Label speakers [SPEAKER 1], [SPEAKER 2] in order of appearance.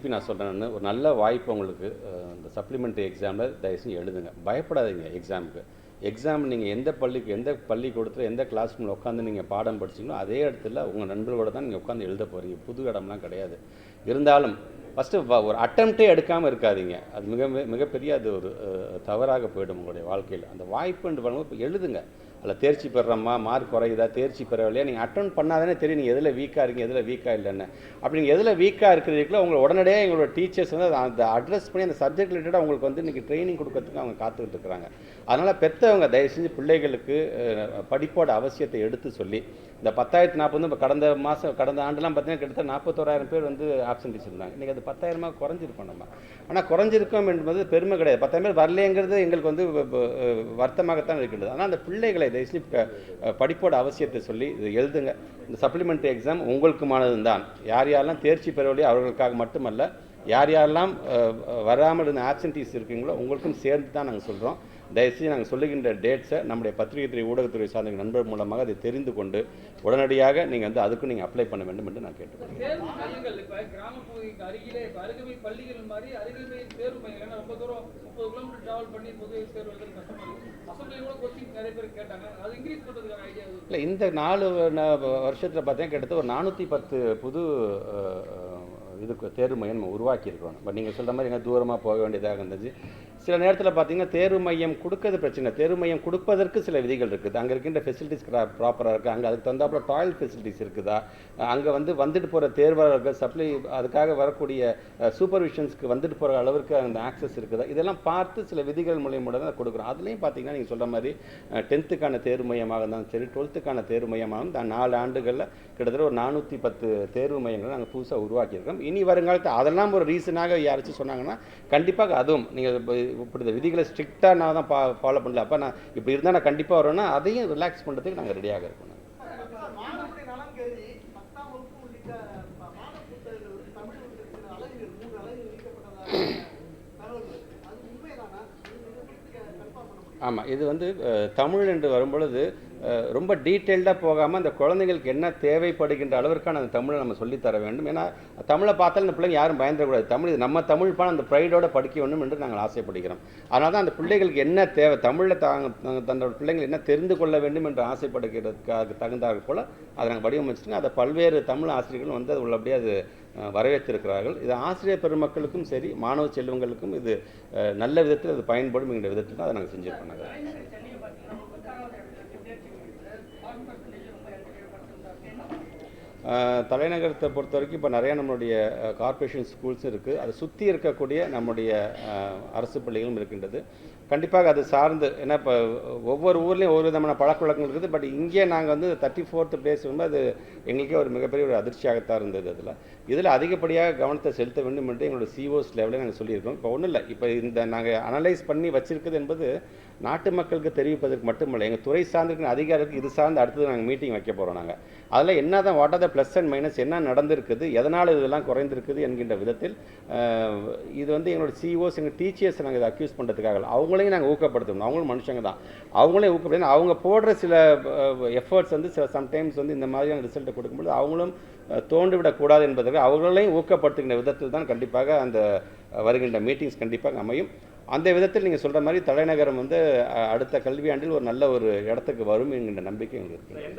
[SPEAKER 1] திருப்பி நான் சொல்கிறேன்னு ஒரு நல்ல வாய்ப்பு உங்களுக்கு இந்த சப்ளிமெண்ட்ரி எக்ஸாமில் தயவுசெய்து எழுதுங்க. பயப்படாதீங்க எக்ஸாமுக்கு. எக்ஸாம் நீங்கள் எந்த பள்ளிக்கூடத்தில் எந்த கிளாஸ் ரூமில் உட்காந்து நீங்கள் பாடம் படிச்சிங்களோ அதே இடத்துல உங்கள் நண்பர்களோட தான் நீங்கள் உட்காந்து எழுத போகிறீங்க. புது இடம்லாம் கிடையாது. இருந்தாலும் ஃபஸ்ட்டு ஒரு அட்டெம்ப்டே எடுக்காமல் இருக்காதீங்க. அது மிகப்பெரிய அது ஒரு தவறாக போய்டும் உங்களுடைய வாழ்க்கையில். அந்த வாய்ப்புன்னு பண்ணும்போது இப்போ எழுதுங்க. அதில் தேர்ச்சி பெறுறோமா, மார்க் குறையுதா, தேர்ச்சி பெறவில்லையா, நீங்கள் அட்டன் பண்ணாதானே தெரியும் நீங்கள் எதில் வீக்காக இருக்கீங்க, எதில் வீக்காக இல்லைன்னு. அப்படி நீங்கள் எதில் வீக்காக இருக்கிறதுக்குள்ள உங்களை உடனடியாக எங்களோட டீச்சர்ஸ் வந்து அந்த அட்ரஸ் பண்ணி அந்த சப்ஜெக்ட் ரிலேட்டடாக உங்களுக்கு வந்து இன்றைக்கி ட்ரைனிங் கொடுக்கறதுக்கு அவங்க காத்துக்கிட்டு இருக்கிறாங்க. அதனால் பெற்றவங்க தயவு செஞ்சு பிள்ளைகளுக்கு படிப்போட அவசியத்தை எடுத்து சொல்லி இந்த 10,040 இப்போ கடந்த ஆண்டுலாம் பார்த்தீங்கன்னா கிட்டத்தட்ட 41,000 பேர் வந்து ஆப்சன்டீஸ் இருந்தாங்க. இன்றைக்கி அது 10,000 குறைஞ்சிருக்கோம் நம்ம. ஆனால் குறைஞ்சிருக்கோம் என்பது பெருமை கிடையாது. 10,000 பேர் வரலைங்கிறது எங்களுக்கு வந்து வருத்தமாகத்தான் இருக்கின்றது. ஆனால் அந்த பிள்ளைகளை தயவுசெய்து படிப்போட அவசியத்தை சொல்லி இது எழுதுங்க. இந்த சப்ளிமெண்ட்ரி எக்ஸாம் உங்களுக்குமானது தான். யார் யாரெல்லாம் தேர்ச்சி பெறவில்லையோ அவர்களுக்காக மட்டுமல்ல, யார் யாரெல்லாம் வராமல் இருந்த ஆப்சன்டீஸ் இருக்கீங்களோ உங்களுக்கும் சேர்ந்து தான் நாங்கள் சொல்கிறோம். தயவுசெய்து நாங்கள் சொல்லுகின்ற டேட்ஸை நம்முடைய பத்திரிகைத்துறை ஊடகத்துறை சார்ந்த நண்பர் மூலமாக அதை தெரிந்து கொண்டு உடனடியாக நீங்கள் வந்து அதுக்கும் நீங்கள் அப்ளை பண்ண வேண்டும் என்று நான் கேட்டுக்கொள்கிறேன். இல்லை, இந்த 4 வருஷத்தில் பார்த்தீங்கன்னா கிட்டத்தட்ட ஒரு 410 புது இதுக்கு தேர்வு மையம் நம்ம உருவாக்கியிருக்கிறோம். பட் நீங்கள் சொல்கிற மாதிரி எங்கே தூரமாக போக வேண்டியதாக இருந்துச்சு. சில நேரத்தில் பார்த்தீங்கன்னா தேர்வு மையம் கொடுக்கறது பிரச்சனை. தேர்வு மையம் கொடுப்பதற்கு சில விதிகள் இருக்குது. அங்கே இருக்கின்ற ஃபெசிலிட்டிஸ் ப்ராப்பராக இருக்குது. அங்கே அதுக்கு தந்தாப்புல டாய்லெட் ஃபெசிலிட்டிஸ் இருக்குதா, அங்கே வந்துட்டு போகிற தேர்வாளர்கள் அதுக்காக வரக்கூடிய சூப்பர்விஷன்ஸ்க்கு வந்துட்டு போகிற அளவுக்கு அந்த ஆக்சஸ் இருக்குதா, இதெல்லாம் பார்த்து சில விதிகள் மூலியமாக தான் கொடுக்குறோம். அதுலேயும் பார்த்தீங்கன்னா நீங்கள் சொல்கிற மாதிரி 10th தேர்வு மையமாக இருந்தாலும் சரி, 12th தேர்வு மையமாகவும் 4 ஆண்டுகளில் கிட்டத்தட்ட ஒரு 410 தேர்வு மையங்களை நாங்கள் புதுசாக உருவாக்கியிருக்கோம். இனி வருங்காலத்தில் அதெல்லாம் ஒரு ரீசனாக யாராச்சும் சொன்னாங்கன்னா கண்டிப்பாக அதுவும் நீங்கள் இப்படி இந்த விதிகளை ஸ்ட்ரிக்டாக நான் தான் ஃபாலோ பண்ணல, அப்போ நான் இப்படி இருந்தால் நான் கண்டிப்பாக வருவேன்னா அதையும் ரிலாக்ஸ் பண்ணுறதுக்கு நாங்கள் ரெடியாக இருக்கோம். ஆமாம், இது வந்து தமிழ் என்று வரும்பொழுது ரொம்ப டீட்டெயில்டாக போகாமல் அந்த குழந்தைங்களுக்கு என்ன தேவைப்படுகின்ற அளவிற்கான அந்த தமிழை நம்ம சொல்லித்தர வேண்டும். ஏன்னா தமிழை பார்த்தாலும் இந்த பிள்ளைங்க யாரும் பயந்துடக்கூடாது. தமிழ் இது நம்ம தமிழ் பாடம் அந்த ப்ரைடோடு படிக்க வேண்டும் என்று நாங்கள் ஆசைப்படுகிறோம். அதனால தான் அந்த பிள்ளைகளுக்கு என்ன தேவை, தமிழில் தன்னோட பிள்ளைங்கள் என்ன தெரிந்து கொள்ள வேண்டும் என்று ஆசைப்படுகிறதுக்காக தகுந்தார்கள் போல் அதை நாங்கள் வடிவமைச்சுட்டு அதை பல்வேறு தமிழ் ஆசிரியர்களும் வந்து அது உள்ளபடியே அது வரவேற்றிருக்கிறார்கள். இது ஆசிரியர் பெருமக்களுக்கும் சரி, மாணவ செல்வங்களுக்கும் இது நல்ல விதத்தில் அது பயன்படும் என்கிற விதத்தில் தான் அதை நாங்கள் செஞ்சுருக்கோம். தலைநகரத்தை பொறுத்த வரைக்கும் இப்போ நிறையா நம்மளுடைய கார்ப்பரேஷன் ஸ்கூல்ஸும் இருக்குது. அதை சுற்றி இருக்கக்கூடிய நம்முடைய அரசு பள்ளிகளும் இருக்கின்றது. கண்டிப்பாக அது சார்ந்து, ஏன்னா இப்போ ஒவ்வொரு ஊர்லேயும் ஒவ்வொரு விதமான பழக்கவழக்கங்கள் இருக்குது. பட் இங்கே நாங்கள் வந்து 34th பிளேஸ் வந்து அது எங்களுக்கே ஒரு மிகப்பெரிய ஒரு அதிர்ச்சியாகத்தான் இருந்தது. இதில் அதிகப்படியாக கவனத்தை செலுத்த வேண்டும் என்று எங்களோட சிஓஸ் லெவலில் நாங்கள் சொல்லியிருக்கோம். இப்போ ஒன்றும் இல்லை, இப்போ இந்த நாங்கள் அனலைஸ் பண்ணி வச்சுருக்குது என்பது நாட்டு மக்களுக்கு தெரிவிப்பதற்கு மட்டுமில்லை, எங்கள் துறை சார்ந்திருக்கிற அதிகாரிகளுக்கு இது சார்ந்து அடுத்தது நாங்கள் மீட்டிங் வைக்க போகிறோம். நாங்கள் அதில் என்ன தான் what are the plus and minus, என்ன நடந்திருக்குது, எதனால் இதெல்லாம் குறைந்திருக்குது என்கின்ற விதத்தில் இது வந்து எங்களோட சிஓஸ் எங்கள் டீச்சர்ஸ் நாங்கள் இதை அக்யூஸ் பண்ணுறதுக்காக அவங்களையும் நாங்கள் ஊக்கப்படுத்தணும். அவங்களும் மனுஷங்க தான், அவங்களே ஊக்கப்படுத்தணும். அவங்க போடுற சில எஃபர்ட்ஸ் வந்து சம்டைம்ஸ் வந்து இந்த மாதிரியான ரிசல்ட்டை கொடுக்கும்போது அவங்களும் தோன்றிவிடக்கூடாது என்பதற்கு அவர்களையும் ஊக்கப்படுத்துகின்ற விதத்தில் தான் கண்டிப்பாக அந்த வருகின்ற மீட்டிங்ஸ் கண்டிப்பாக அமையும். அந்த விதத்தில் நீங்கள் சொல்கிற மாதிரி தலைநகரம் வந்து அடுத்த கல்வியாண்டில் ஒரு நல்ல ஒரு இடத்துக்கு வரும் என்கின்ற நம்பிக்கை எங்களுக்கு இருக்குது.